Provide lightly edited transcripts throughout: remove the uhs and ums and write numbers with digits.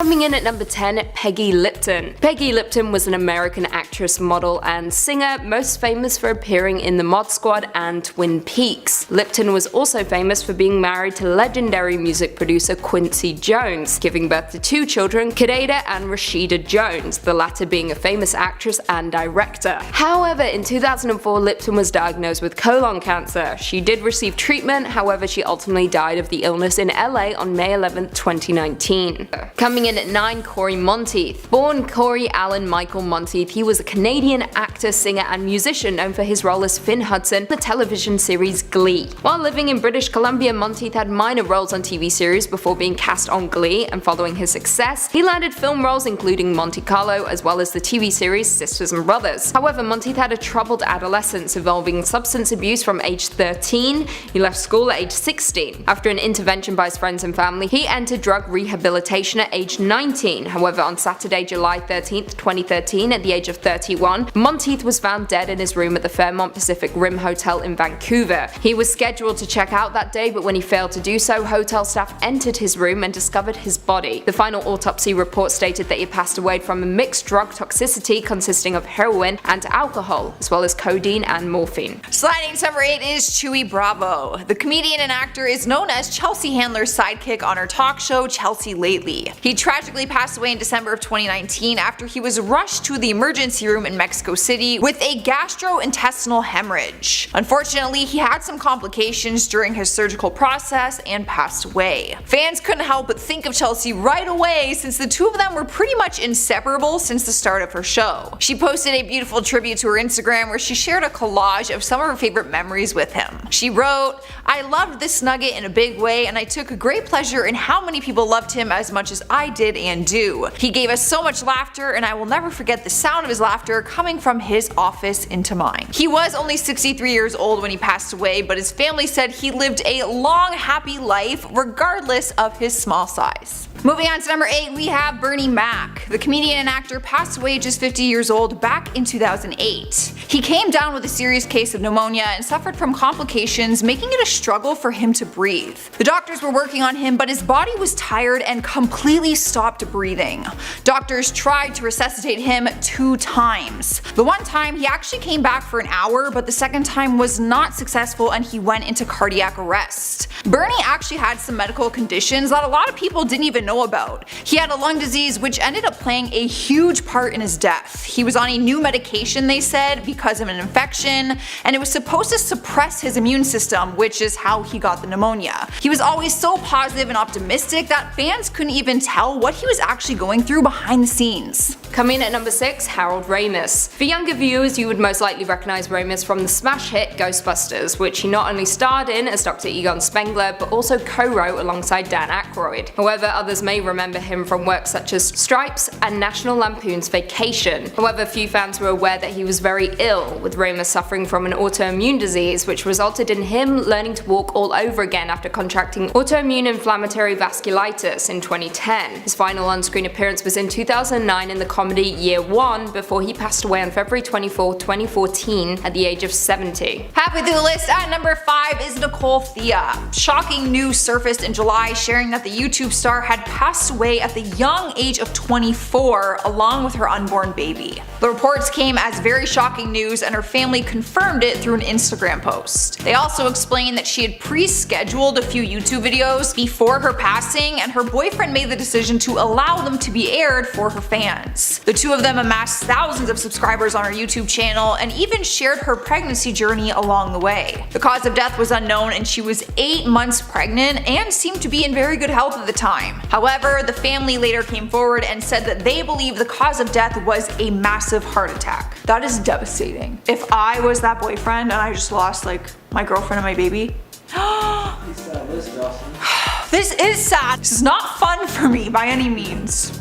Coming in at number 10, Peggy Lipton. Peggy Lipton was an American actress, model, and singer, most famous for appearing in The Mod Squad and Twin Peaks. Lipton was also famous for being married to legendary music producer Quincy Jones, giving birth to two children, Kadada and Rashida Jones, the latter being a famous actress and director. However, in 2004, Lipton was diagnosed with colon cancer. She did receive treatment, however she ultimately died of the illness in LA on May 11, 2019. Coming in at 9, Corey Monteith. Born Corey Allen Michael Monteith, he was a Canadian actor, singer, and musician known for his role as Finn Hudson in the television series Glee. While living in British Columbia, Monteith had minor roles on TV series before being cast on Glee, and following his success, he landed film roles including Monte Carlo as well as the TV series Sisters and Brothers. However, Monteith had a troubled adolescence involving substance abuse from age 13. He left school at age 16. After an intervention by his friends and family, he entered drug rehabilitation at age 19. However, on Saturday, July 13th, 2013, at the age of 31, Monteith was found dead in his room at the Fairmont Pacific Rim Hotel in Vancouver. He was scheduled to check out that day, but when he failed to do so, hotel staff entered his room and discovered his body. The final autopsy report stated that he passed away from a mixed drug toxicity consisting of heroin and alcohol, as well as codeine and morphine. Sliding to number 8 is Chewy Bravo. The comedian and actor is known as Chelsea Handler's sidekick on her talk show Chelsea Lately. He tragically passed away in December of 2019 after he was rushed to the emergency room in Mexico City with a gastrointestinal hemorrhage. Unfortunately, he had some complications during his surgical process and passed away. Fans couldn't help but think of Chelsea right away since the two of them were pretty much inseparable since the start of her show. She posted a beautiful tribute to her Instagram where she shared a collage of some of her favorite memories with him. She wrote, "I loved this nugget in a big way, and I took a great pleasure in how many people loved him as much as I did and do. He gave us so much laughter, and I will never forget the sound of his laughter coming from his office into mine." He was only 63 years old when he passed away, but his family said he lived a long, happy life regardless of his small size. Moving on to number 8, we have Bernie Mac. The comedian and actor passed away just 50 years old back in 2008. He came down with a serious case of pneumonia and suffered from complications, making it a struggle for him to breathe. The doctors were working on him, but his body was tired and completely stopped breathing. Doctors tried to resuscitate him 2 times. The one time he actually came back for an hour, but the second time was not successful and he went into cardiac arrest. Bernie actually had some medical conditions that a lot of people didn't even know about. He had a lung disease which ended up playing a huge part in his death. He was on a new medication, they said, because of an infection, and it was supposed to suppress his immune system, which is how he got the pneumonia. He was always so positive and optimistic that fans couldn't even tell what he was actually going through behind the scenes. Coming in at number 6, Harold Ramis. For younger viewers, you would most likely recognize Ramis from the smash hit Ghostbusters, which he not only starred in as Dr. Egon Spengler, but also co-wrote alongside Dan Aykroyd. However, others may remember him from work such as Stripes and National Lampoon's Vacation. However, few fans were aware that he was very ill, with Ramis suffering from an autoimmune disease which resulted in him learning to walk all over again after contracting autoimmune inflammatory vasculitis in 2010. His final on-screen appearance was in 2009 in the comedy Year One before he passed away on February 24, 2014 at the age of 70. Halfway through the list at number 5 is Nicole Thea. Shocking news surfaced in July sharing that the YouTube star had passed away at the young age of 24 along with her unborn baby. The reports came as very shocking news and her family confirmed it through an Instagram post. They also explained that she had pre-scheduled a few YouTube videos before her passing and her boyfriend made the decision to allow them to be aired for her fans. The two of them amassed thousands of subscribers on her YouTube channel and even shared her pregnancy journey along the way. The cause of death was unknown and she was 8 months pregnant and seemed to be in very good health at the time. However, the family later came forward and said that they believe the cause of death was a massive heart attack. That is devastating. If I was that boyfriend and I just lost like my girlfriend and my baby. This is sad. This is not fun for me by any means.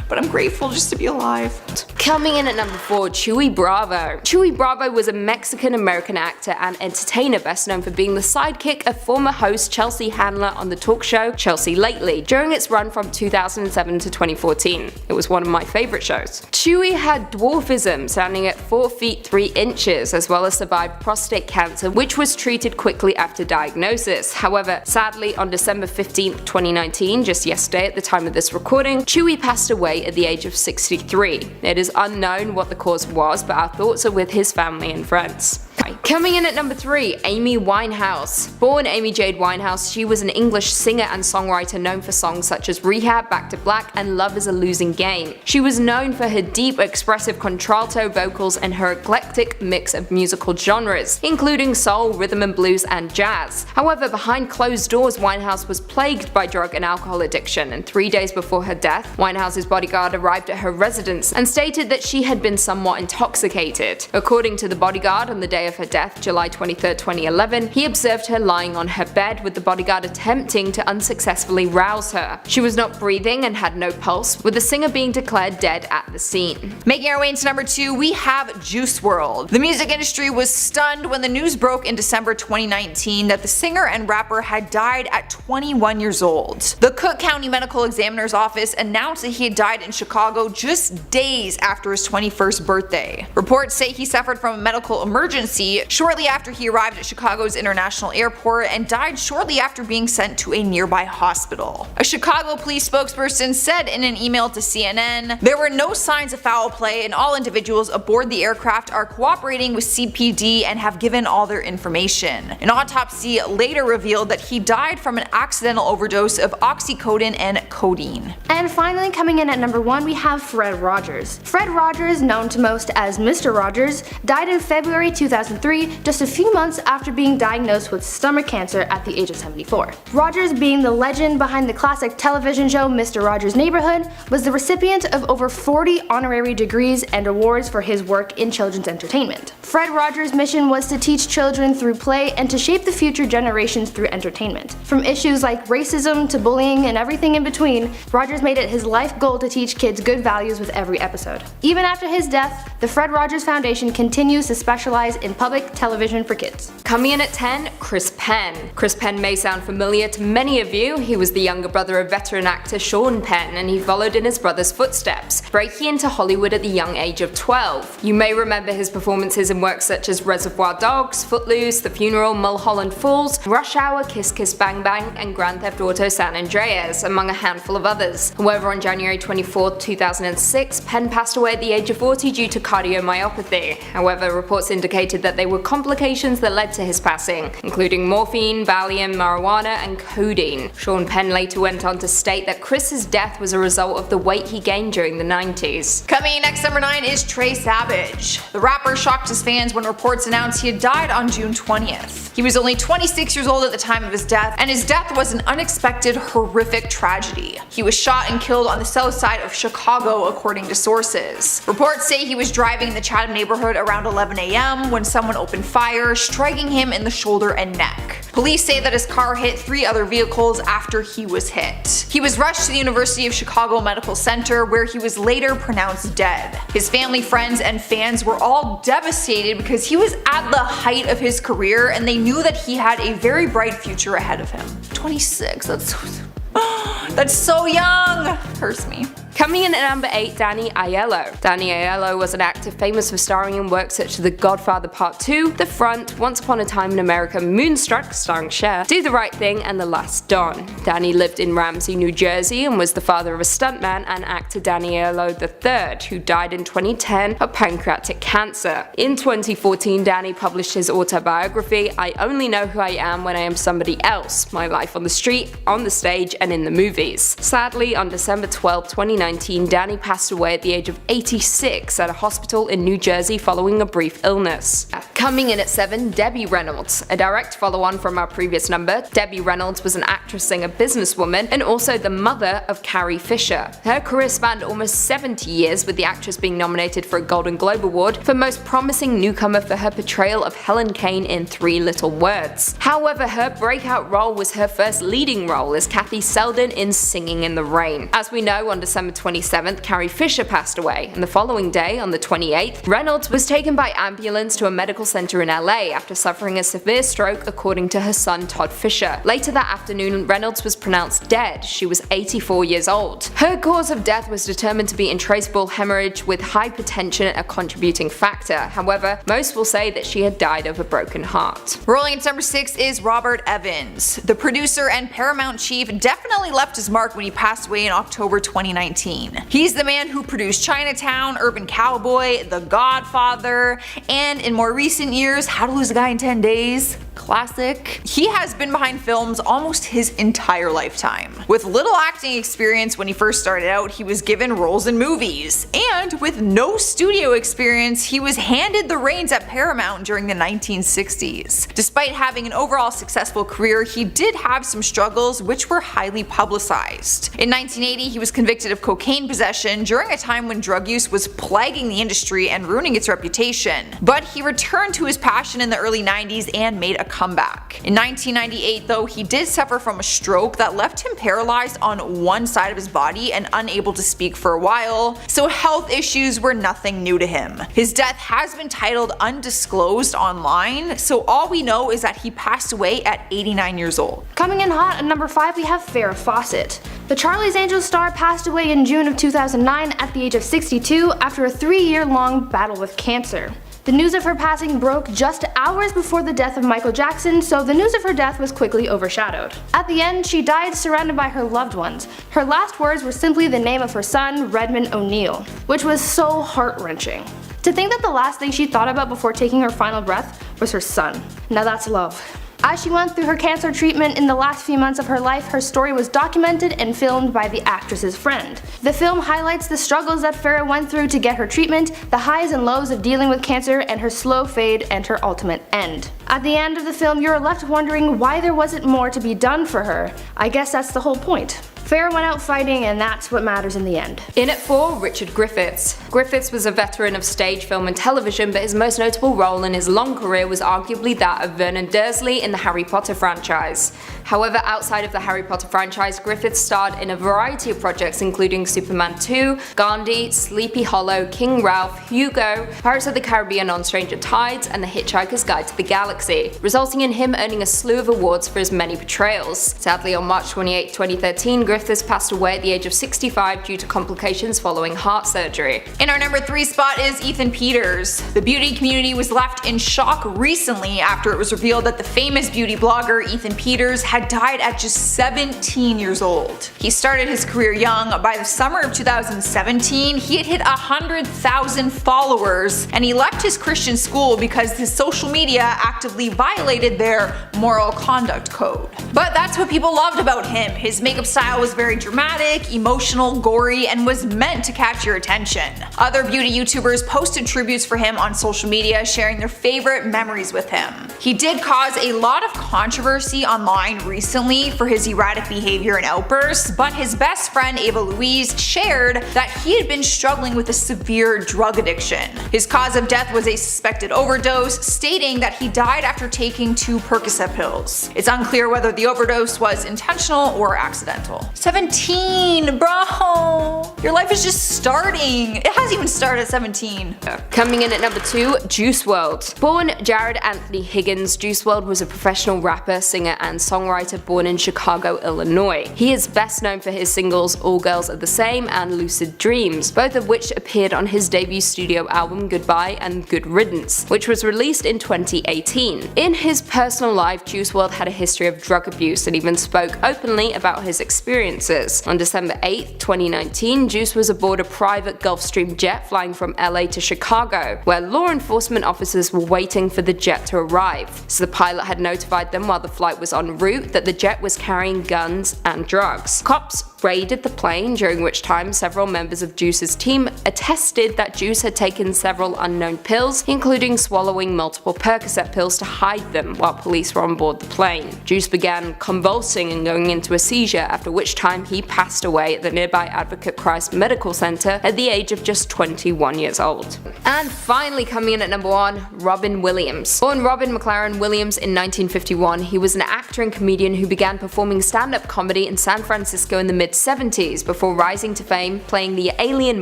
But I'm grateful just to be alive. Coming in at number 4, Chuy Bravo. Chuy Bravo was a Mexican-American actor and entertainer best known for being the sidekick of former host Chelsea Handler on the talk show Chelsea Lately during its run from 2007 to 2014. It was one of my favorite shows. Chuy had dwarfism, standing at 4 feet 3 inches, as well as survived prostate cancer, which was treated quickly after diagnosis. However, sadly, on December 15, 2019, just yesterday at the time of this recording, Chuy passed away at the age of 63. It is unknown what the cause was, but our thoughts are with his family and friends. Coming in at number 3, Amy Winehouse. Born Amy Jade Winehouse, she was an English singer and songwriter known for songs such as Rehab, Back to Black, and Love is a Losing Game. She was known for her deep, expressive contralto vocals and her eclectic mix of musical genres, including soul, rhythm and blues, and jazz. However, behind closed doors, Winehouse was plagued by drug and alcohol addiction, and 3 days before her death, Winehouse's bodyguard arrived at her residence and stated that she had been somewhat intoxicated. According to the bodyguard, on the day of her death, July 23, 2011, he observed her lying on her bed with the bodyguard attempting to unsuccessfully rouse her. She was not breathing and had no pulse, with the singer being declared dead at the scene. Making our way into number 2, we have Juice WRLD. The music industry was stunned when the news broke in December 2019 that the singer and rapper had died at 21 years old. The Cook County Medical Examiner's Office announced that he had died in Chicago just days after his 21st birthday. Reports say he suffered from a medical emergency shortly after he arrived at Chicago's International Airport and died shortly after being sent to a nearby hospital. A Chicago police spokesperson said in an email to CNN, "There were no signs of foul play and all individuals aboard the aircraft are cooperating with CPD and have given all their information." An autopsy later revealed that he died from an accidental overdose of oxycodone and codeine. And finally, coming in at number 1, we have Fred Rogers. Fred Rogers, known to most as Mr. Rogers, died in February 2003, just a few months after being diagnosed with stomach cancer at the age of 74. Rogers, being the legend behind the classic television show Mr. Rogers' Neighborhood, was the recipient of over 40 honorary degrees and awards for his work in children's entertainment. Fred Rogers' mission was to teach children through play and to shape the future generations through entertainment. From issues like racism to bullying and everything in between, Rogers made it his life goal to teach kids good values with every episode. Even after his death, the Fred Rogers Foundation continues to specialize in public television for kids. Coming in at 10, Chris Penn. Chris Penn may sound familiar to many of you. He was the younger brother of veteran actor Sean Penn, and he followed in his brother's footsteps, breaking into Hollywood at the young age of 12. You may remember his performances in works such as Reservoir Dogs, Footloose, The Funeral, Mulholland Falls, Rush Hour, Kiss Kiss Bang Bang, and Grand Theft Auto San Andreas, among a handful of others. However, on January 24, 2006, Penn passed away at the age of 40 due to cardiomyopathy. However, reports indicated that they were complications that led to his passing, including morphine, Valium, marijuana, and codeine. Sean Penn later went on to state that Chris's death was a result of the weight he gained during the 90s. Coming in next, number 9 is Trey Savage. The rapper shocked his fans when reports announced he had died on June 20th. He was only 26 years old at the time of his death, and his death was an unexpected, horrific tragedy. He was shot and killed on the south side of Chicago, according to sources. Reports say he was driving in the Chatham neighborhood around 11 a.m. when someone opened fire, striking him in the shoulder and neck. Police say that his car hit 3 other vehicles after he was hit. He was rushed to the University of Chicago Medical Center, where he was later pronounced dead. His family, friends, and fans were all devastated because he was at the height of his career and they knew that he had a very bright future ahead of him. 26, that's so young! Hurts me. Coming in at number 8, Danny Aiello. Danny Aiello was an actor famous for starring in works such as The Godfather Part 2, The Front, Once Upon a Time in America, Moonstruck starring Cher, Do the Right Thing, and The Last Don. Danny lived in Ramsey, New Jersey and was the father of a stuntman and actor Danny Aiello III, who died in 2010 of pancreatic cancer. In 2014, Danny published his autobiography, I Only Know Who I Am When I Am Somebody Else, My Life on the Street, on the Stage, and in the Movies. Sadly, on December 12, 2019, Danny passed away at the age of 86 at a hospital in New Jersey following a brief illness. Coming in at 7, Debbie Reynolds. A direct follow-on from our previous number, Debbie Reynolds was an actress, singer, businesswoman, and also the mother of Carrie Fisher. Her career spanned almost 70 years, with the actress being nominated for a Golden Globe Award for Most Promising Newcomer for her portrayal of Helen Kane in 3 Little Words. However, her breakout role was her first leading role as Kathy Selden in Singing in the Rain. As we know, on December 27th, Carrie Fisher passed away, and the following day, on the 28th, Reynolds was taken by ambulance to a medical center in LA after suffering a severe stroke, according to her son Todd Fisher. Later that afternoon, Reynolds was pronounced dead. She was 84 years old. Her cause of death was determined to be intraceable hemorrhage with hypertension a contributing factor. However, most will say that she had died of a broken heart. Rolling at number 6 is Robert Evans. The producer and Paramount chief definitely left his mark when he passed away in October 2019. He's the man who produced Chinatown, Urban Cowboy, The Godfather, and in more recent years, How to Lose a Guy in 10 Days. Classic. He has been behind films almost his entire lifetime. With little acting experience when he first started out, he was given roles in movies. And with no studio experience, he was handed the reins at Paramount during the 1960s. Despite having an overall successful career, he did have some struggles which were highly publicized. In 1980, he was convicted of cocaine possession during a time when drug use was plaguing the industry and ruining its reputation. But he returned to his passion in the early 90s and made a comeback. In 1998 though, he did suffer from a stroke that left him paralyzed on one side of his body and unable to speak for a while, so health issues were nothing new to him. His death has been titled undisclosed online, so all we know is that he passed away at 89 years old. Coming in hot at number 5, we have Farrah Fawcett. The Charlie's Angels star passed away in June of 2009 at the age of 62 after a 3-year-long battle with cancer. The news of her passing broke just hours before the death of Michael Jackson, so the news of her death was quickly overshadowed. At the end, she died surrounded by her loved ones. Her last words were simply the name of her son, Redmond O'Neal, which was so heart-wrenching. To think that the last thing she thought about before taking her final breath was her son. Now that's love. As she went through her cancer treatment in the last few months of her life, her story was documented and filmed by the actress's friend. The film highlights the struggles that Farrah went through to get her treatment, the highs and lows of dealing with cancer, and her slow fade and her ultimate end. At the end of the film, you're left wondering why there wasn't more to be done for her. I guess that's the whole point. Farrah went out fighting, and that's what matters in the end. In at 4, Richard Griffiths. Griffiths was a veteran of stage, film and television, but his most notable role in his long career was arguably that of Vernon Dursley in the Harry Potter franchise. However, outside of the Harry Potter franchise, Griffiths starred in a variety of projects including Superman 2, Gandhi, Sleepy Hollow, King Ralph, Hugo, Pirates of the Caribbean on Stranger Tides, and The Hitchhiker's Guide to the Galaxy, resulting in him earning a slew of awards for his many portrayals. Sadly, on March 28, 2013, Griffiths passed away at the age of 65 due to complications following heart surgery. In our number 3 spot is Ethan Peters. The beauty community was left in shock recently after it was revealed that the famous beauty blogger Ethan Peters had died at just 17 years old. He started his career young. By the summer of 2017, he had hit 100,000 followers, and he left his Christian school because his social media actively violated their moral conduct code. But that's what people loved about him. His makeup style was very dramatic, emotional, gory, and was meant to catch your attention. Other beauty YouTubers posted tributes for him on social media, sharing their favorite memories with him. He did cause a lot of controversy online recently for his erratic behavior and outbursts, but his best friend Ava Louise shared that he had been struggling with a severe drug addiction. His cause of death was a suspected overdose, stating that he died after taking 2 Percocet pills. It's unclear whether the overdose was intentional or accidental. 17, bro! Your life is just starting. It hasn't even started at 17. Coming in at number 2, Juice WRLD. Born Jared Anthony Higgins, Juice WRLD was a professional rapper, singer, and songwriter born in Chicago, Illinois. He is best known for his singles All Girls Are the Same and Lucid Dreams, both of which appeared on his debut studio album Goodbye and Good Riddance, which was released in 2018. In his personal life, Juice WRLD had a history of drug abuse and even spoke openly about his experiences. On December 8, 2019, Juice was aboard a private Gulfstream jet flying from LA to Chicago, where law enforcement officers were waiting for the jet to arrive. So the pilot had notified them while the flight was en route that the jet was carrying guns and drugs. Cops raided the plane, during which time several members of Juice's team attested that Juice had taken several unknown pills, including swallowing multiple Percocet pills to hide them while police were on board the plane. Juice began convulsing and going into a seizure, after which time he passed away at the nearby Advocate Christ Medical Center at the age of just 21 years old. And finally coming in at number 1, Robin Williams. Born Robin McLaren Williams in 1951, he was an actor and comedian who began performing stand-up comedy in San Francisco in the mid mid-70s before rising to fame playing the alien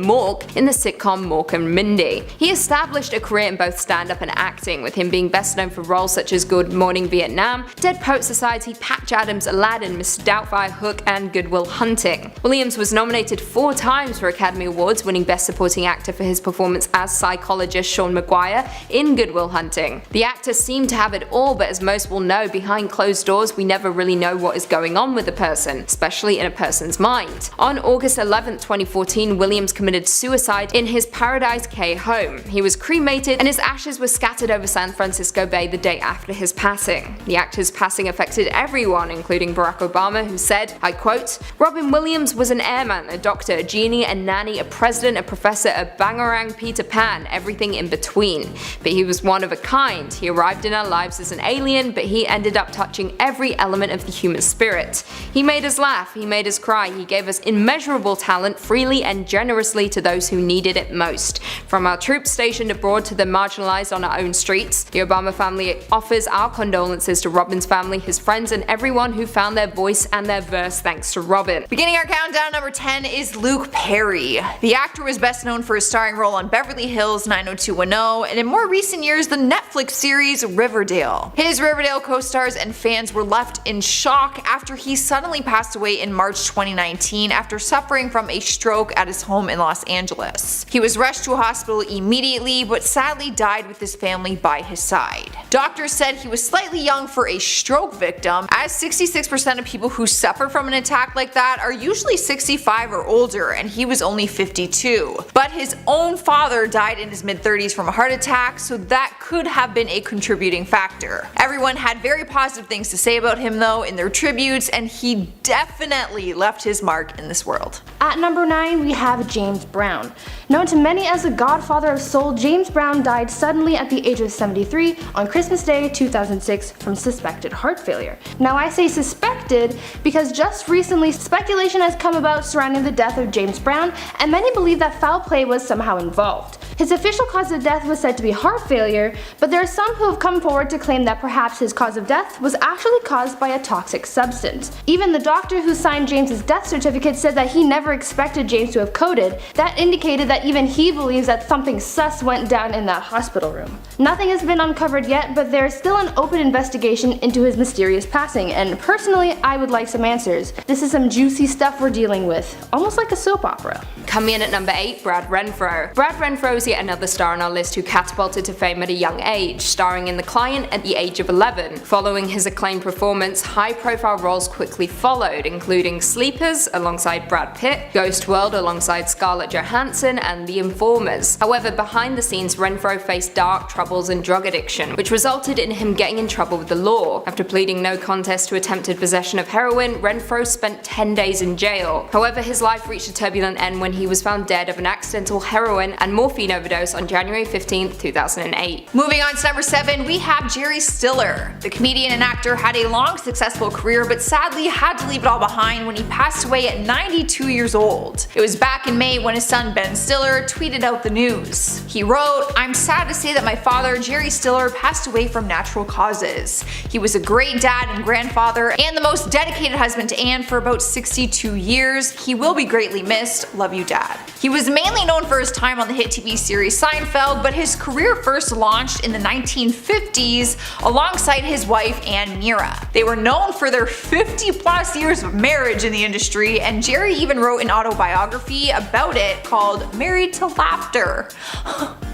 Mork in the sitcom Mork and Mindy. He established a career in both stand-up and acting, with him being best known for roles such as Good Morning Vietnam, Dead Poet Society, Patch Adams, Aladdin, Miss Doubtfire, Hook, and Good Will Hunting. Williams was nominated 4 times for Academy Awards, winning Best Supporting Actor for his performance as psychologist Sean Maguire in Good Will Hunting. The actor seemed to have it all, but as most will know, behind closed doors we never really know what is going on with a person, especially in a person's mind. On August 11, 2014, Williams committed suicide in his Paradise Cay home. He was cremated and his ashes were scattered over San Francisco Bay the day after his passing. The actor's passing affected everyone, including Barack Obama, who said, I quote, "Robin Williams was an airman, a doctor, a genie, a nanny, a president, a professor, a bangarang Peter Pan, everything in between. But he was one of a kind. He arrived in our lives as an alien, but he ended up touching every element of the human spirit. He made us laugh, he made us cry, he gave us immeasurable talent freely and generously to those who needed it most. From our troops stationed abroad to the marginalized on our own streets, the Obama family offers our condolences to Robin's family, his friends, and everyone who found their voice and their verse thanks to Robin." Beginning our countdown, number 10 is Luke Perry. The actor was best known for his starring role on Beverly Hills 90210 and in more recent years the Netflix series Riverdale. His Riverdale co-stars and fans were left in shock after he suddenly passed away in March 2019 after suffering from a stroke at his home in Los Angeles. He was rushed to a hospital immediately, but sadly died with his family by his side. Doctors said he was slightly young for a stroke victim, as 66% of people who suffer from an attack like that are usually 65 or older, and he was only 52. But his own father died in his mid-30s from a heart attack, so that could have been a contributing factor. Everyone had very positive things to say about him though in their tributes, and he definitely left his mark in this world. At number 9 we have James Brown. Known to many as the godfather of soul, James Brown died suddenly at the age of 73 on Christmas Day 2006 from suspected heart failure. Now I say suspected because just recently speculation has come about surrounding the death of James Brown, and many believe that foul play was somehow involved. His official cause of death was said to be heart failure, but there are some who have come forward to claim that perhaps his cause of death was actually caused by a toxic substance. Even the doctor who signed James's death certificate said that he never expected James to have coded. That indicated that even he believes that something sus went down in that hospital room. Nothing has been uncovered yet, but there is still an open investigation into his mysterious passing, and personally I would like some answers. This is some juicy stuff we're dealing with, almost like a soap opera. Coming in at number 8, Brad Renfro. Brad Renfro is yet another star on our list who catapulted to fame at a young age, starring in The Client at the age of 11. Following his acclaimed performance, high-profile roles quickly followed, including Sleepers alongside Brad Pitt, Ghost World alongside Scarlett Johansson, and The Informers. However, behind the scenes, Renfro faced dark troubles and drug addiction, which resulted in him getting in trouble with the law. After pleading no contest to attempted possession of heroin, Renfro spent 10 days in jail. However, his life reached a turbulent end when he was found dead of an accidental heroin and morphine overdose on January 15, 2008. Moving on to number 7, we have Jerry Stiller. The comedian and actor had a long successful career, but sadly had to leave it all behind when he passed away at 92 years old. It was back in May when his son Ben Stiller tweeted out the news. He wrote, "I'm sad to say that my father, Jerry Stiller, passed away from natural causes. He was a great dad and grandfather and the most dedicated husband to Anne for about 62 years. He will be greatly missed. Love you, Dad." He was mainly known for his time on the hit TV series Seinfeld, but his career first launched in the 1950s alongside his wife Anne Mira. They were known for their 50+ years of marriage in the industry, and Jerry even wrote an autobiography about it called Married to Laughter.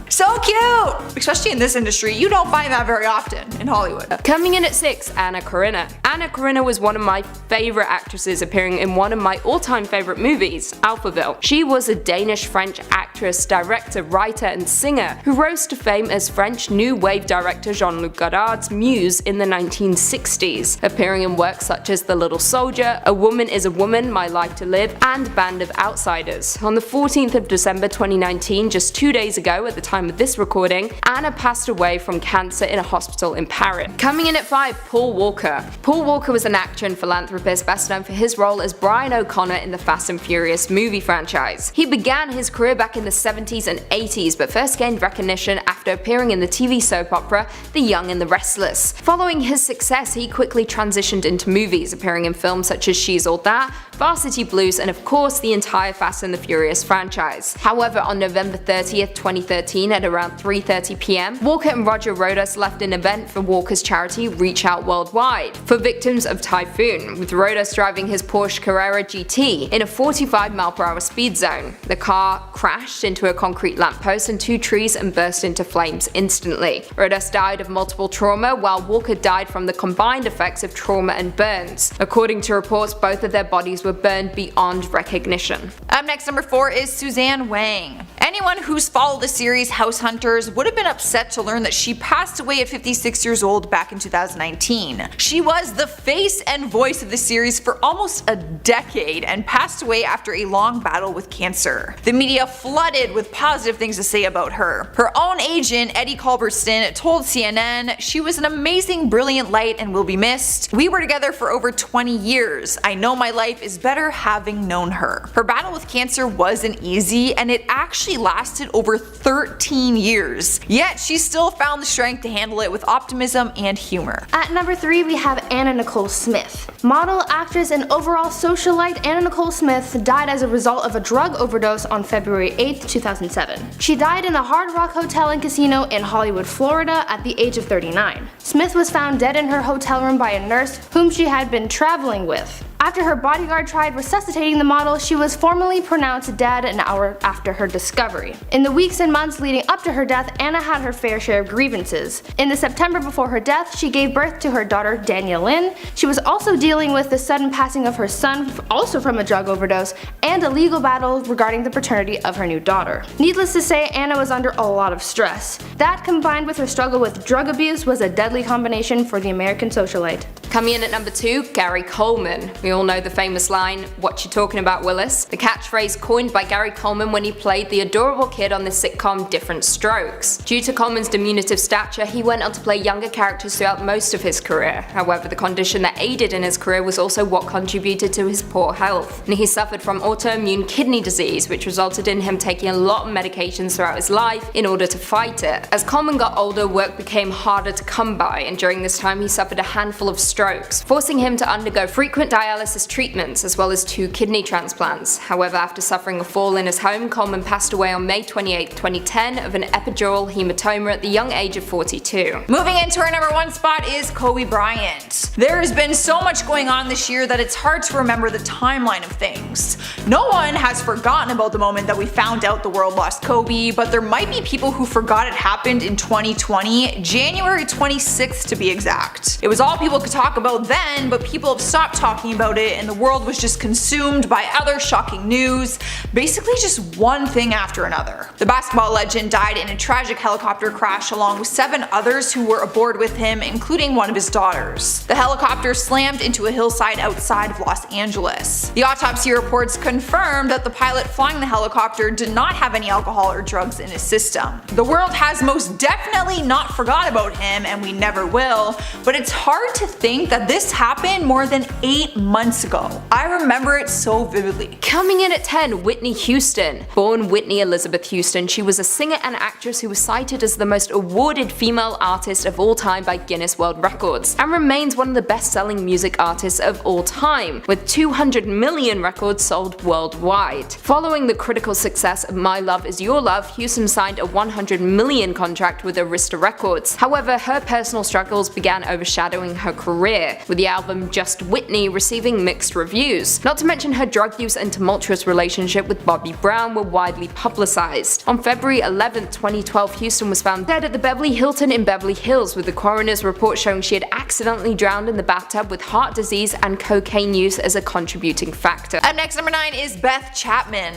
So cute! Especially in this industry, you don't find that very often in Hollywood. Coming in at 6, Anna Karenina. Anna Karenina was one of my favorite actresses, appearing in one of my all-time favorite movies, Alphaville. She was a Danish-French actress, director, writer, and singer who rose to fame as French New Wave director Jean-Luc Godard's muse in the 1960s, appearing in works such as The Little Soldier, A Woman is a Woman, My Life to Live, and Band of Outsiders. On the 14th of December 2019, just 2 days ago at the time of this recording, Anna passed away from cancer in a hospital in Paris. Coming in at 5, Paul Walker. Paul Walker was an actor and philanthropist best known for his role as Brian O'Connor in the Fast and Furious movie franchise. He began his career back in the 70s and 80s, but first gained recognition after after appearing in the TV soap opera The Young and the Restless. Following his success, he quickly transitioned into movies, appearing in films such as She's All That, Varsity Blues, and of course the entire Fast and the Furious franchise. However, on November 30th, 2013 at around 3:30 p.m, Walker and Roger Rodas left an event for Walker's charity Reach Out Worldwide for victims of typhoon, with Rodas driving his Porsche Carrera GT in a 45-mile-per-hour speed zone. The car crashed into a concrete lamppost and 2 trees and burst into flames instantly. Rodas died of multiple trauma, while Walker died from the combined effects of trauma and burns. According to reports, both of their bodies were burned beyond recognition. Up next, number 4 is Suzanne Wang. Anyone who's followed the series House Hunters would have been upset to learn that she passed away at 56 years old back in 2019. She was the face and voice of the series for almost a decade and passed away after a long battle with cancer. The media flooded with positive things to say about her. Her own agent, Eddie Culbertson, told CNN, "She was an amazing, brilliant light and will be missed. We were together for over 20 years. I know my life is better having known her." Her battle with cancer wasn't easy, and it actually lasted over 13 years. Yet she still found the strength to handle it with optimism and humor. At number 3 we have Anna Nicole Smith. Model, actress, and overall socialite Anna Nicole Smith died as a result of a drug overdose on February 8, 2007. She died in the Hard Rock Hotel and Casino in Hollywood, Florida at the age of 39. Smith was found dead in her hotel room by a nurse whom she had been traveling with. After her bodyguard tried resuscitating the model, she was formally pronounced dead an hour after her discovery. In the weeks and months leading up to her death, Anna had her fair share of grievances. In the September before her death, she gave birth to her daughter Danielle Lynn. She was also dealing with the sudden passing of her son, also from a drug overdose, and a legal battle regarding the paternity of her new daughter. Needless to say, Anna was under a lot of stress. That, combined with her struggle with drug abuse, was a deadly combination for the American socialite. Coming in at number 2, Gary Coleman. We all know the famous line, "What you talking about, Willis?" The catchphrase coined by Gary Coleman when he played the adorable kid on the sitcom Different Strokes. Due to Coleman's diminutive stature, he went on to play younger characters throughout most of his career. However, the condition that aided in his career was also what contributed to his poor health. And he suffered from autoimmune kidney disease, which resulted in him taking a lot of medications throughout his life in order to fight it. As Coleman got older, work became harder to come by, and during this time he suffered a handful of strokes, forcing him to undergo frequent dialysis treatments as well as 2 kidney transplants. However, after suffering a fall in his home, Coleman passed away on May 28, 2010 of an epidural hematoma at the young age of 42. Moving into our number 1 spot is Kobe Bryant. There has been so much going on this year that it's hard to remember the timeline of things. No one has forgotten about the moment that we found out the world lost Kobe, but there might be people who forgot it happened in 2020, January 26th to be exact. It was all people could talk about then, but people have stopped talking about it and the world was just consumed by other shocking news, basically just one thing after another. The basketball legend died in a tragic helicopter crash along with 7 others who were aboard with him, including one of his daughters. The helicopter slammed into a hillside outside of Los Angeles. The autopsy reports confirmed that the pilot flying the helicopter did not have any alcohol or drugs in his system. The world has most definitely not forgot about him, and we never will, but it's hard to think that this happened more than 8 months ago. I remember it so vividly. Coming in at 10, Whitney Houston. Born Whitney Elizabeth Houston, she was a singer and actress who was cited as the most awarded female artist of all time by Guinness World Records, and remains one of the best-selling music artists of all time, with 200 million records sold worldwide. Following the critical success of My Love Is Your Love, Houston signed a 100 million contract with Arista Records. However, her personal struggles began overshadowing her career, with the album Just Whitney receiving mixed reviews. Not to mention her drug use and tumultuous relationship with Bobby Brown were widely publicized. On February 11, 2012, Houston was found dead at the Beverly Hilton in Beverly Hills, with the coroner's report showing she had accidentally drowned in the bathtub with heart disease and cocaine use as a contributing factor. Up next, number 9 is Beth Chapman.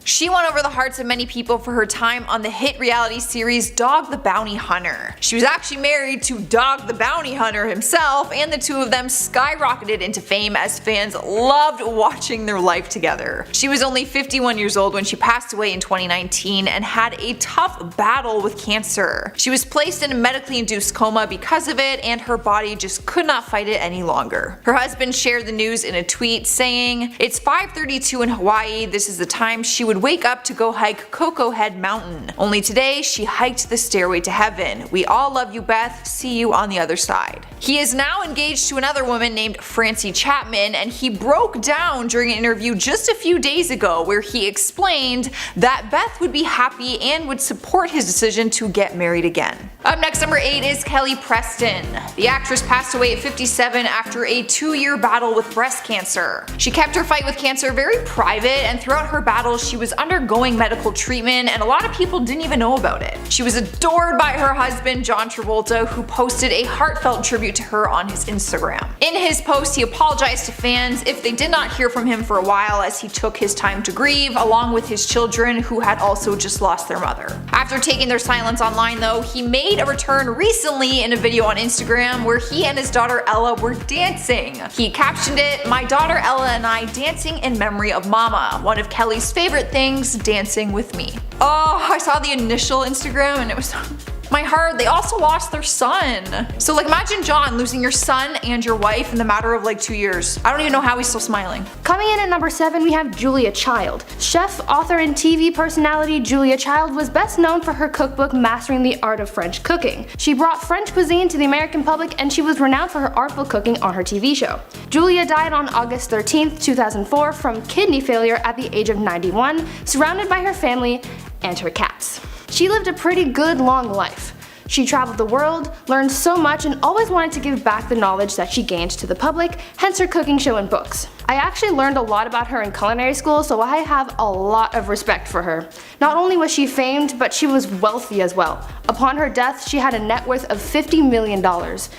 She won over the hearts of many people for her time on the hit reality series Dog the Bounty Hunter. She was actually married to Dog the Bounty Hunter himself, and the two of them skyrocketed into fame as fans loved watching their life together. She was only 51 years old when she passed away in 2019 and had a tough battle with cancer. She was placed in a medically induced coma because of it, and her body just could not fight it any longer. Her husband shared the news in a tweet saying, "It's 5:32 in Hawaii. This is the time she would would wake up to go hike Cocoa Head Mountain. Only today, she hiked the stairway to heaven. We all love you, Beth. See you on the other side. He is now engaged to another woman named Francie Chapman, and he broke down during an interview just a few days ago where he explained that Beth would be happy and would support his decision to get married again. Up next, number 8 is Kelly Preston. The actress passed away at 57 after a 2-year battle with breast cancer. She kept her fight with cancer very private, and throughout her battle she was undergoing medical treatment, and a lot of people didn't even know about it. She was adored by her husband John Travolta, who posted a heartfelt tribute to her on his Instagram. In his post, he apologized to fans if they did not hear from him for a while, as he took his time to grieve along with his children, who had also just lost their mother. After taking their silence online though, he made a return recently in a video on Instagram where he and his daughter Ella were dancing. He captioned it, "My daughter Ella and I dancing in memory of Mama. One of Kelly's favorite things, dancing with me." Oh, I saw the initial Instagram and it was my heart. They also lost their son. So like, imagine John losing your son and your wife in the matter of like 2 years. I don't even know how he's still smiling. Coming in at number 7, we have Julia Child. Chef, author, and TV personality Julia Child was best known for her cookbook Mastering the Art of French Cooking. She brought French cuisine to the American public, and she was renowned for her artful cooking on her TV show. Julia died on August 13, 2004 from kidney failure at the age of 91, surrounded by her family and her cats. She lived a pretty good long life. She traveled the world, learned so much, and always wanted to give back the knowledge that she gained to the public, hence her cooking show and books. I actually learned a lot about her in culinary school, so I have a lot of respect for her. Not only was she famed, but she was wealthy as well. Upon her death, she had a net worth of $50 million.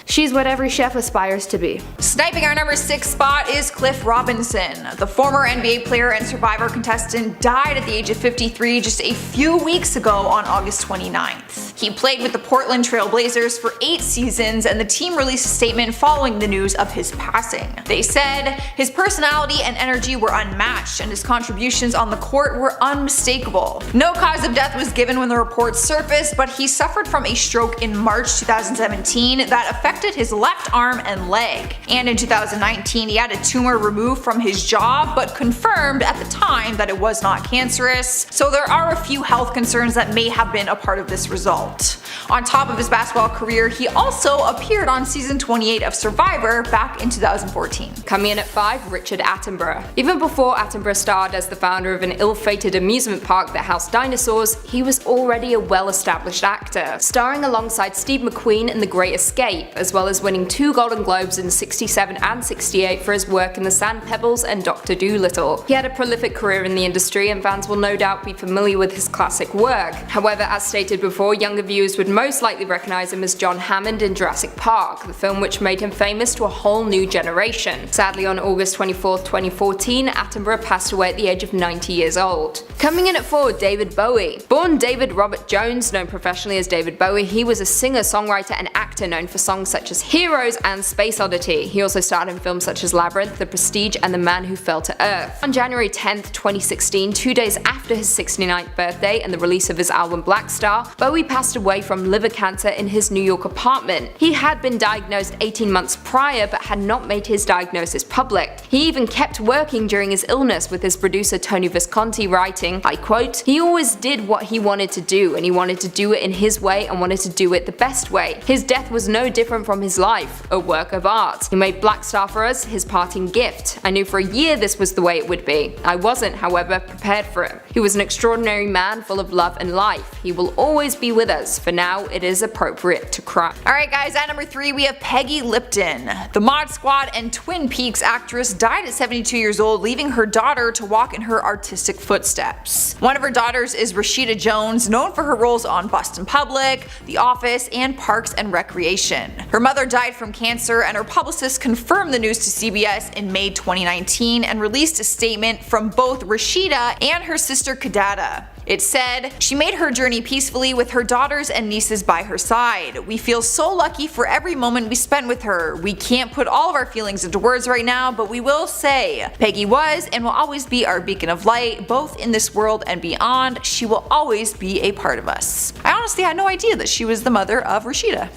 She's what every chef aspires to be. Sniping our number 6 spot is Cliff Robinson. The former NBA player and Survivor contestant died at the age of 53 just a few weeks ago on August 29th. He played with the Portland Trail Blazers for 8 seasons, and the team released a statement following the news of his passing. They said, "His personality and energy were unmatched, and his contributions on the court were unmistakable." No cause of death was given when the reports surfaced, but he suffered from a stroke in March 2017 that affected his left arm and leg. And in 2019, he had a tumor removed from his jaw, but confirmed at the time that it was not cancerous. So there are a few health concerns that may have been a part of this result. On top of his basketball career, he also appeared on season 28 of Survivor back in 2014. Coming in at 5, Richard Attenborough. Even before Attenborough starred as the founder of an ill-fated amusement park that housed dinosaurs, he was already a well-established actor, starring alongside Steve McQueen in The Great Escape, as well as winning 2 Golden Globes in '67 and '68 for his work in The Sand Pebbles and Dr. Dolittle. He had a prolific career in the industry, and fans will no doubt be familiar with his classic work. However, as stated before, younger viewers would most likely recognize him as John Hammond in Jurassic Park, the film which made him famous to a whole new generation. Sadly, on August 24, 2014, Attenborough passed away at the age of 90 years old. Coming in at 4, David Bowie. Born David Robert Jones, known professionally as David Bowie, he was a singer, songwriter, and actor known for songs such as Heroes and Space Oddity. He also starred in films such as Labyrinth, The Prestige, and The Man Who Fell to Earth. On January 10, 2016, 2 days after his 69th birthday and the release of his album Black Star, Bowie passed away from liver cancer in his New York apartment. He had been diagnosed 18 months prior but had not made his diagnosis public. He even kept working during his illness, with his producer Tony Visconti writing, I quote, "He always did what he wanted to do, and he wanted to do it in his way and wanted to do it the best way. His death was no different from his life, a work of art. He made Black Star for us, his parting gift. I knew for a year this was the way it would be. I wasn't, however, prepared for it. He was an extraordinary man full of love and life. He will always be with us. For now, it is appropriate to cry." Alright guys, at number 3 we have Peggy Lipton. The Mod Squad and Twin Peaks actress died at 72 years old, leaving her daughter to walk in her artistic footsteps. One of her daughters is Rashida Jones, known for her roles on Boston Public, The Office, and Parks and Recreation. Her mother died from cancer, and her publicist confirmed the news to CBS in May 2019 and released a statement from both Rashida and her sister Kidada. It said, "She made her journey peacefully with her daughters and nieces by her side. We feel so lucky for every moment we spent with her. We can't put all of our feelings into words right now, but we will say, Peggy was and will always be our beacon of light, both in this world and beyond. She will always be a part of us." I honestly had no idea that she was the mother of Rashida.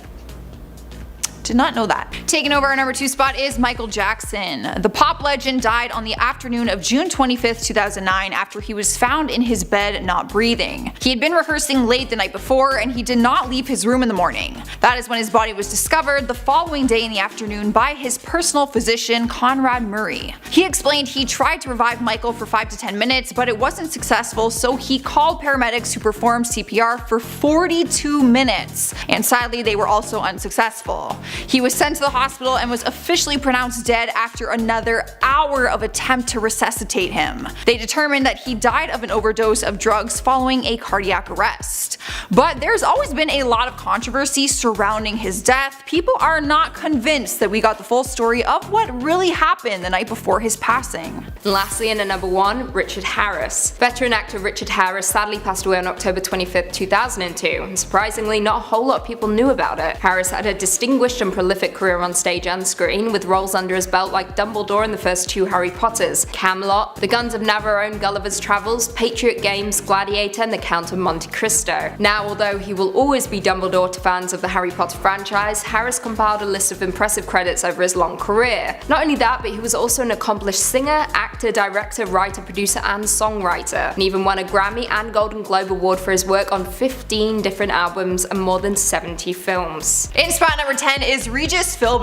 Did not know that. Taking over our number 2 spot is Michael Jackson. The pop legend died on the afternoon of June 25th, 2009 after he was found in his bed not breathing. He had been rehearsing late the night before and he did not leave his room in the morning. That is when his body was discovered the following day in the afternoon by his personal physician Conrad Murray. He explained he tried to revive Michael for 5 to 10 minutes but it wasn't successful, so he called paramedics who performed CPR for 42 minutes and sadly they were also unsuccessful. He was sent to the hospital and was officially pronounced dead after another hour of attempt to resuscitate him. They determined that he died of an overdose of drugs following a cardiac arrest. But there's always been a lot of controversy surrounding his death. People are not convinced that we got the full story of what really happened the night before his passing. And lastly, in at number 1, Richard Harris. Veteran actor Richard Harris sadly passed away on October 25th, 2002, and surprisingly not a whole lot of people knew about it. Harris had a distinguished and prolific career on stage and screen, with roles under his belt like Dumbledore in the first 2 Harry Potters, Camelot, The Guns of Navarone, Gulliver's Travels, Patriot Games, Gladiator, and The Count of Monte Cristo. Now, although he will always be Dumbledore to fans of the Harry Potter franchise, Harris compiled a list of impressive credits over his long career. Not only that, but he was also an accomplished singer, actor, director, writer, producer, and songwriter, and even won a Grammy and Golden Globe Award for his work on 15 different albums and more than 70 films. In spot number 10 is Regis Philbin.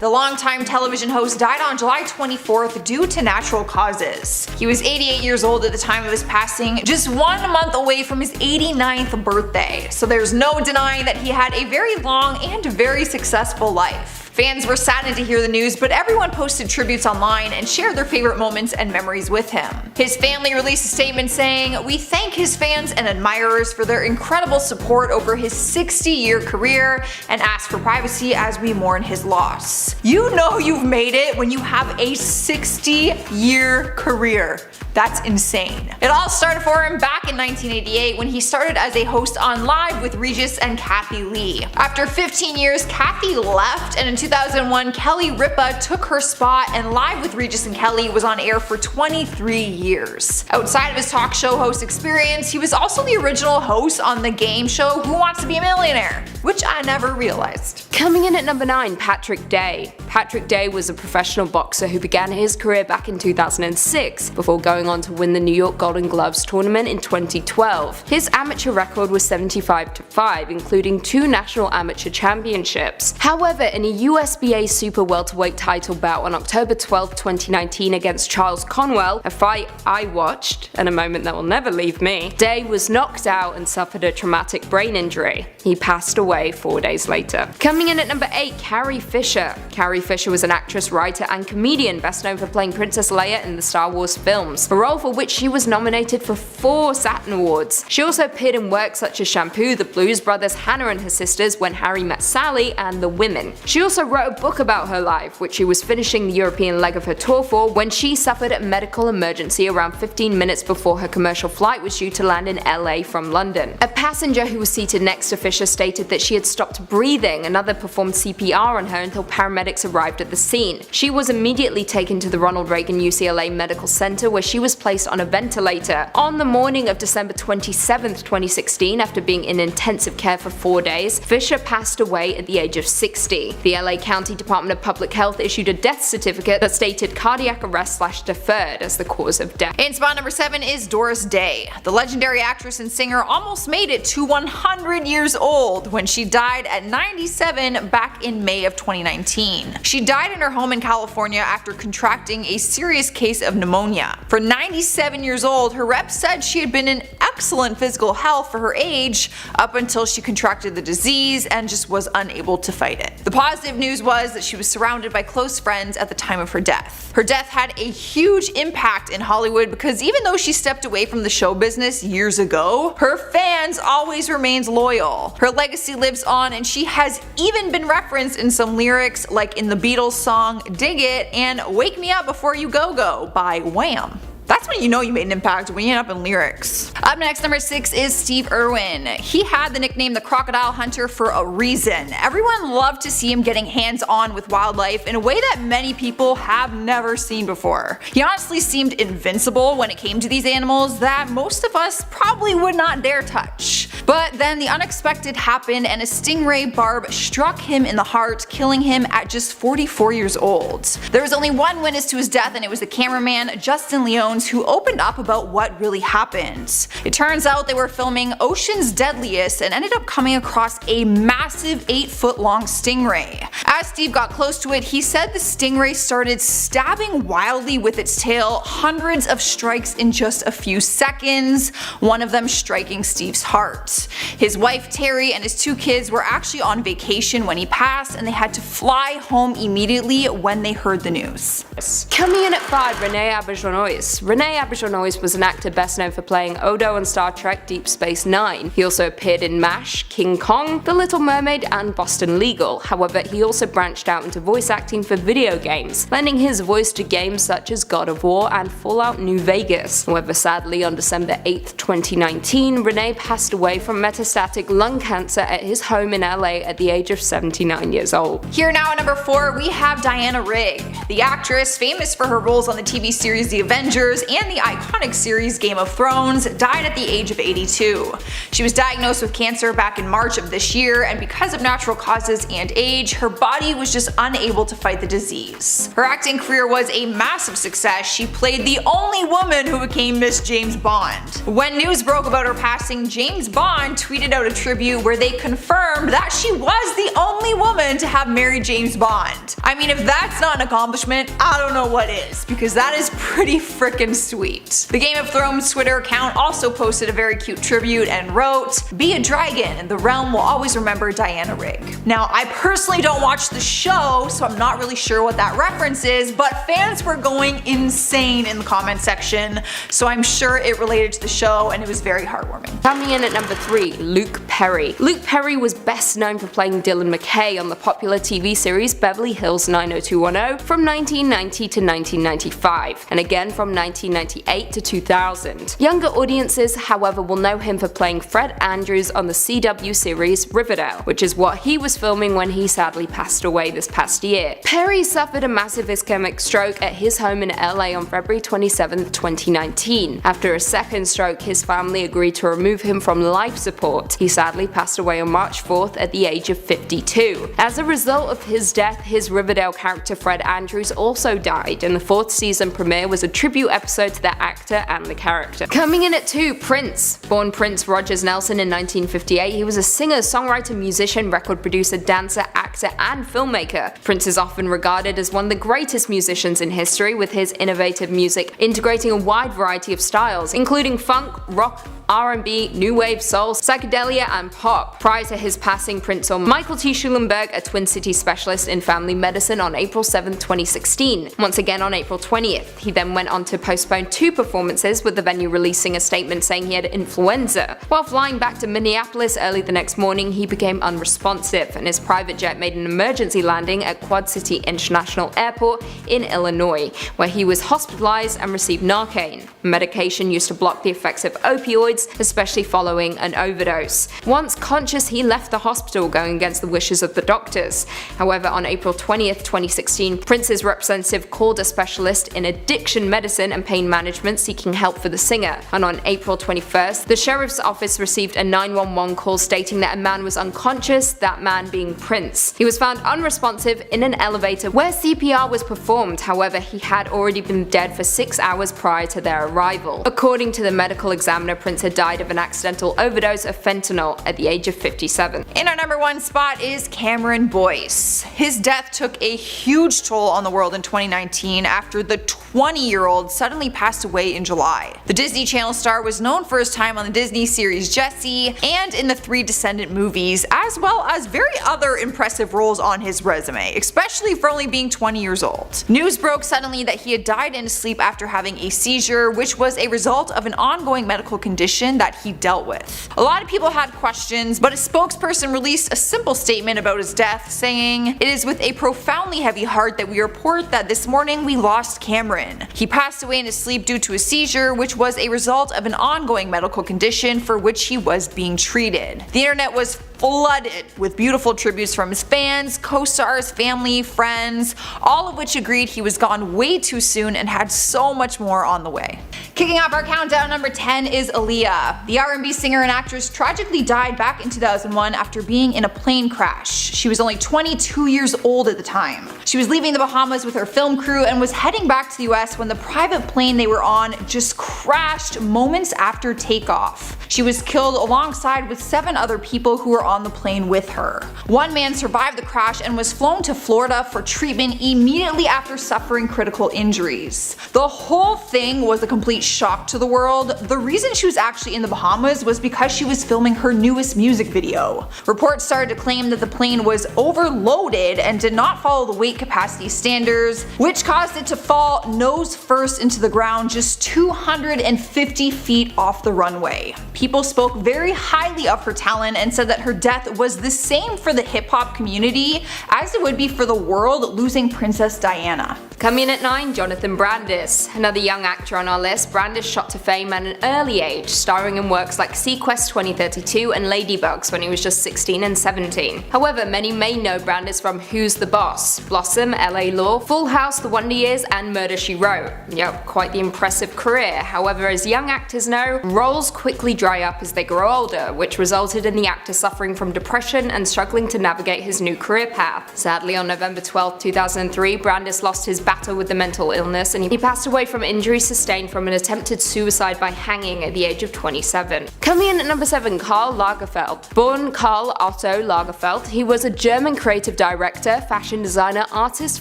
The longtime television host died on July 24th due to natural causes. He was 88 years old at the time of his passing, just 1 month away from his 89th birthday, so there's no denying that he had a very long and very successful life. Fans were saddened to hear the news, but everyone posted tributes online and shared their favorite moments and memories with him. His family released a statement saying, "We thank his fans and admirers for their incredible support over his 60-year career and ask for privacy as we mourn his loss." You know you've made it when you have a 60-year career. That's insane. It all started for him back in 1988 when he started as a host on Live with Regis and Kathy Lee. After 15 years, Kathy left, and in 2001, Kelly Ripa took her spot, and Live with Regis and Kelly was on air for 23 years. Outside of his talk show host experience, he was also the original host on the game show Who Wants to Be a Millionaire, which I never realized. Coming in at number 9, Patrick Day. Patrick Day was a professional boxer who began his career back in 2006 before going on to win the New York Golden Gloves tournament in 2012. His amateur record was 75-5, including 2 national amateur championships. However, in a USBA super welterweight title bout on October 12, 2019 against Charles Conwell, a fight I watched and a moment that will never leave me, Day was knocked out and suffered a traumatic brain injury. He passed away 4 days later. Coming in at number 8, Carrie Fisher. Carrie Fisher was an actress, writer, and comedian best known for playing Princess Leia in the Star Wars films, a role for which she was nominated for 4 Saturn Awards. She also appeared in works such as Shampoo, The Blues Brothers, Hannah and Her Sisters, When Harry Met Sally, and The Women. She also wrote a book about her life, which she was finishing the European leg of her tour for when she suffered a medical emergency around 15 minutes before her commercial flight was due to land in LA from London. A passenger who was seated next to Fisher stated that she had stopped breathing. Another performed CPR on her until paramedics arrived at the scene. She was immediately taken to the Ronald Reagan UCLA Medical Center, where she was placed on a ventilator. On the morning of December 27, 2016, after being in intensive care for 4 days, Fisher passed away at the age of 60. The LA County Department of Public Health issued a death certificate that stated cardiac arrest/deferred as the cause of death. In spot number 7 is Doris Day. The legendary actress and singer almost made it to 100 years old when she died at 97 back in May of 2019. She died in her home in California after contracting a serious case of pneumonia. For 97 years old, her rep said she had been in excellent physical health for her age up until she contracted the disease and just was unable to fight it. The positive news was that she was surrounded by close friends at the time of her death. Her death had a huge impact in Hollywood because even though she stepped away from the show business years ago, her fans always remains loyal. Her legacy lives on, and she has even been referenced in some lyrics like in the Beatles song Dig It and Wake Me Up Before You Go Go by Wham! That's when you know you made an impact, when you end up in lyrics. Up next, number 6 is Steve Irwin. He had the nickname the Crocodile Hunter for a reason. Everyone loved to see him getting hands-on with wildlife in a way that many people have never seen before. He honestly seemed invincible when it came to these animals that most of us probably would not dare touch. But then the unexpected happened and a stingray barb struck him in the heart, killing him at just 44 years old. There was only one witness to his death, and it was the cameraman Justin Leones, who opened up about what really happened. It turns out they were filming Ocean's Deadliest and ended up coming across a massive 8-foot-long stingray. As Steve got close to it, he said the stingray started stabbing wildly with its tail, hundreds of strikes in just a few seconds, one of them striking Steve's heart. His wife Terry and his 2 kids were actually on vacation when he passed, and they had to fly home immediately when they heard the news. Coming in at 5, Rene Auberjonois. Rene Auberjonois was an actor best known for playing Odo on Star Trek Deep Space Nine. He also appeared in MASH, King Kong, The Little Mermaid, and Boston Legal. However, he also branched out into voice acting for video games, lending his voice to games such as God of War and Fallout New Vegas. However, sadly, on December 8, 2019, Rene passed away from metastatic lung cancer at his home in LA at the age of 79 years old. Here now at number 4, we have Diana Rigg. The actress, famous for her roles on the TV series The Avengers and the iconic series Game of Thrones, died at the age of 82. She was diagnosed with cancer back in March of this year, and because of natural causes and age, her body was just unable to fight the disease. Her acting career was a massive success. She played the only woman who became Miss James Bond. When news broke about her passing, James Bond tweeted out a tribute where they confirmed that she was the only woman to have married James Bond. I mean, if that's not an accomplishment, I don't know what is, because that is pretty freaking sweet. The Game of Thrones Twitter account also posted a very cute tribute and wrote, "Be a dragon, and the realm will always remember Diana Rigg." Now, I personally don't watch the show, so I'm not really sure what that reference is, but fans were going insane in the comment section, so I'm sure it related to the show and it was very heartwarming. Coming in at number 3, Luke Perry. Luke Perry was best known for playing Dylan McKay on the popular TV series Beverly Hills 90210 from 1990 to 1995, and again from 1998 to 2000. Younger audiences, however, will know him for playing Fred Andrews on the CW series Riverdale, which is what he was filming when he sadly passed away this past year. Perry suffered a massive ischemic stroke at his home in LA on February 27, 2019. After a second stroke, his family agreed to remove him from life support. He sadly passed away on March 4th at the age of 52. As a result of his death, his Riverdale character Fred Andrews also died, and the 4th season premiere was a tribute episode to the actor and the character. Coming in at 2, Prince. Born Prince Rogers Nelson in 1958, he was a singer, songwriter, musician, record producer, dancer, actor, and filmmaker. Prince is often regarded as one of the greatest musicians in history, with his innovative music integrating a wide variety of styles, including funk, rock, R&B, new wave, soul, psychedelia, and pop. Prior to his passing, Prince saw Michael T. Schulenberg, a Twin Cities specialist in family medicine, on April 7, 2016. Once again on April 20th. He then went on to postpone 2 performances, with the venue releasing a statement saying he had influenza. While flying back to Minneapolis early the next morning, he became unresponsive, and his private jet made an emergency landing at Quad City International Airport in Illinois, where he was hospitalized and received Narcan, a medication used to block the effects of opioids, especially following an overdose. Once conscious, he left the hospital, going against the wishes of the doctors. However, on April 20th, 2016, Prince's representative called a specialist in addiction medicine and pain management seeking help for the singer. And on April 21st, the sheriff's office received a 911 call stating that a man was unconscious, that man being Prince. He was found unresponsive in an elevator where CPR was performed. However, he had already been dead for 6 hours prior to their arrival. According to the medical examiner, Prince had died of an accidental overdose of fentanyl at the age of 57. In our number 1 spot is Cameron Boyce. His death took a huge toll on the world in 2019 after the 20-year-old suddenly passed away in July. The Disney Channel star was known for his time on the Disney series Jessie and in the 3 Descendant movies, as well as very other impressive roles on his resume, especially for only being 20 years old. News broke suddenly that he had died in his sleep after having a seizure, which was a result of an ongoing medical condition that he dealt with. A lot of people had questions, but a spokesperson released a simple statement about his death, saying, "It is with a profoundly heavy heart that we report that this morning we lost Cameron. He passed away in his sleep due to a seizure, which was a result of an ongoing medical condition for which he was being treated." The internet was flooded with beautiful tributes from his fans, co-stars, family, friends, all of which agreed he was gone way too soon and had so much more on the way. Kicking off our countdown, number 10 is Aaliyah. The R&B singer and actress tragically died back in 2001 after being in a plane crash. She was only 22 years old at the time. She was leaving the Bahamas with her film crew and was heading back to the US when the private plane they were on just crashed moments after takeoff. She was killed alongside with 7 other people who were on the plane with her. One man survived the crash and was flown to Florida for treatment immediately after suffering critical injuries. The whole thing was a complete shock to the world. The reason she was actually in the Bahamas was because she was filming her newest music video. Reports started to claim that the plane was overloaded and did not follow the weight capacity standards, which caused it to fall nose first into the ground just 250 feet off the runway. People spoke very highly of her talent and said that her death was the same for the hip hop community as it would be for the world losing Princess Diana. Coming in at 9, Jonathan Brandis. Another young actor on our list, Brandis shot to fame at an early age, starring in works like Sequest 2032 and Ladybugs when he was just 16 and 17. However, many may know Brandis from Who's the Boss, Blossom, LA Law, Full House, The Wonder Years, and Murder, She Wrote. Yep, quite the impressive career. However, as young actors know, roles quickly dry up as they grow older, which resulted in the actor suffering from depression and struggling to navigate his new career path. Sadly, on November 12, 2003, Brandis lost his battle with the mental illness and he passed away from injuries sustained from an attempted suicide by hanging at the age of 27. Coming in at number 7, Karl Lagerfeld. Born Karl Otto Lagerfeld, he was a German creative director, fashion designer, artist,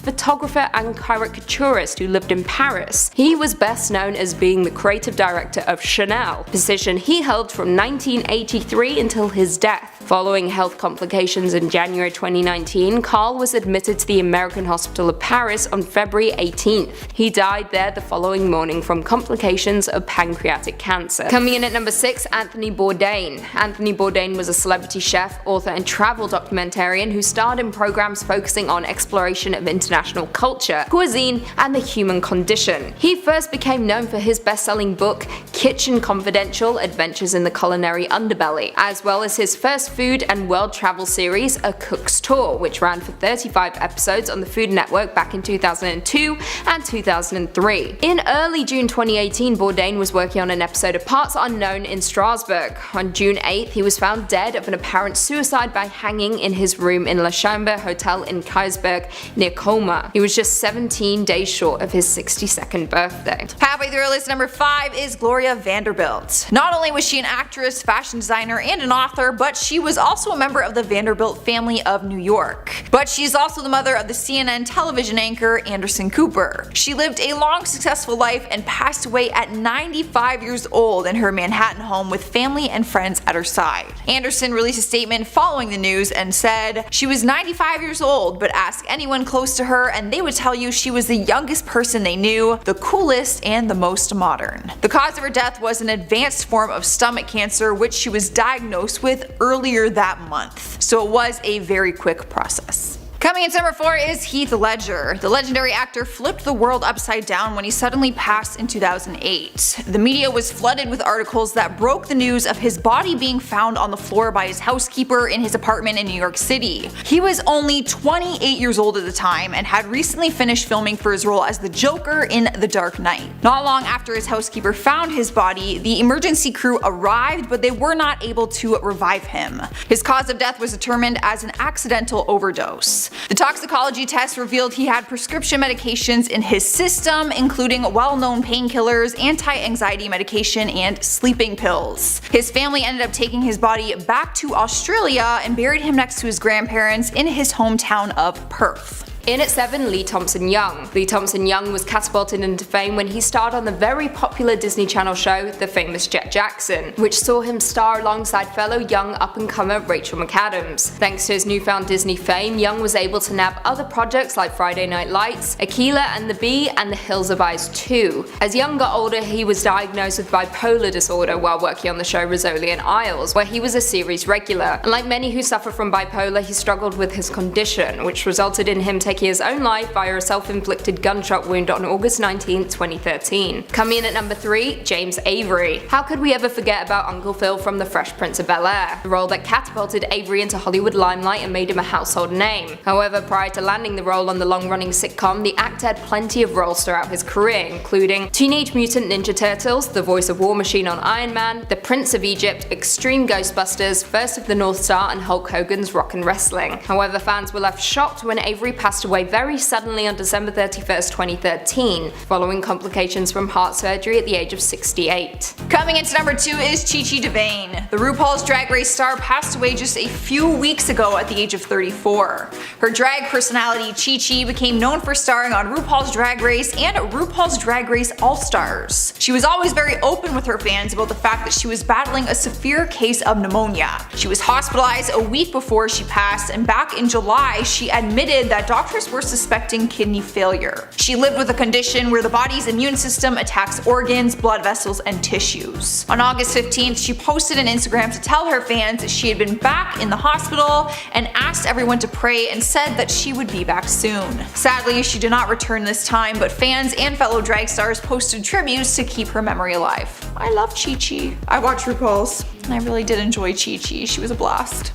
photographer, and caricaturist who lived in Paris. He was best known as being the creative director of Chanel, a position he held from 1983 until his death. Following health complications in January 2019, Karl was admitted to the American Hospital of Paris on February 18th. He died there the following morning from complications of pancreatic cancer. Coming in at number 6, Anthony Bourdain. Anthony Bourdain was a celebrity chef, author, and travel documentarian who starred in programs focusing on exploration of international culture, cuisine, and the human condition. He first became known for his best-selling book, Kitchen Confidential: Adventures in the Culinary Underbelly, as well as his first food and world travel series, A Cook's Tour, which ran for 35 episodes on the Food Network back in 2002 and 2003. In early June 2018, Bourdain was working on an episode of Parts Unknown in Strasbourg. On June 8th, he was found dead of an apparent suicide by hanging in his room in La Chambre Hotel in Kaisberg near Colmar. He was just 17 days short of his 62nd birthday. Halfway through our list, number 5 is Gloria Vanderbilt. Not only was she an actress, fashion designer, and an author, but she was also a member of the Vanderbilt family of New York. But she's also the mother of the CNN television anchor Anderson Cooper. She lived a long, successful life and passed away at 95 years old in her Manhattan home with family and friends at her side. Anderson released a statement following the news and said, "She was 95 years old, but ask anyone close to her and they would tell you she was the youngest person they knew, the coolest, and the most modern." The cause of her death was an advanced form of stomach cancer, which she was diagnosed with earlier that month, so it was a very quick process. Coming in at number 4 is Heath Ledger. The legendary actor flipped the world upside down when he suddenly passed in 2008. The media was flooded with articles that broke the news of his body being found on the floor by his housekeeper in his apartment in New York City. He was only 28 years old at the time and had recently finished filming for his role as the Joker in The Dark Knight. Not long after his housekeeper found his body, the emergency crew arrived, but they were not able to revive him. His cause of death was determined as an accidental overdose. The toxicology test revealed he had prescription medications in his system, including well-known painkillers, anti-anxiety medication, and sleeping pills. His family ended up taking his body back to Australia and buried him next to his grandparents in his hometown of Perth. In at 7, Lee Thompson-Young. Lee Thompson-Young was catapulted into fame when he starred on the very popular Disney Channel show The Famous Jet Jackson, which saw him star alongside fellow young up-and-comer Rachel McAdams. Thanks to his newfound Disney fame, Young was able to nab other projects like Friday Night Lights, Akeelah and the Bee, and The Hills Have Eyes 2. As Young got older, he was diagnosed with bipolar disorder while working on the show Rizzoli and Isles, where he was a series regular. And like many who suffer from bipolar, he struggled with his condition, which resulted in him taking taking his own life via a self-inflicted gunshot wound on August 19, 2013. Coming in at number 3, James Avery. How could we ever forget about Uncle Phil from The Fresh Prince of Bel-Air, the role that catapulted Avery into Hollywood limelight and made him a household name. However, prior to landing the role on the long-running sitcom, the actor had plenty of roles throughout his career, including Teenage Mutant Ninja Turtles, the voice of War Machine on Iron Man, The Prince of Egypt, Extreme Ghostbusters, First of the North Star, and Hulk Hogan's Rock and Wrestling. However, fans were left shocked when Avery passed away very suddenly on December 31st, 2013, following complications from heart surgery at the age of 68. Coming into number 2 is Chi Chi DeVayne. The RuPaul's Drag Race star passed away just a few weeks ago at the age of 34. Her drag personality Chi Chi became known for starring on RuPaul's Drag Race and RuPaul's Drag Race All-Stars. She was always very open with her fans about the fact that she was battling a severe case of pneumonia. She was hospitalized a week before she passed, and back in July she admitted that doctors were suspecting kidney failure. She lived with a condition where the body's immune system attacks organs, blood vessels, and tissues. On August 15th, she posted an Instagram to tell her fans that she had been back in the hospital and asked everyone to pray and said that she would be back soon. Sadly, she did not return this time, but fans and fellow drag stars posted tributes to keep her memory alive. I love Chi Chi. I watched RuPaul's and I really did enjoy Chi Chi. She was a blast.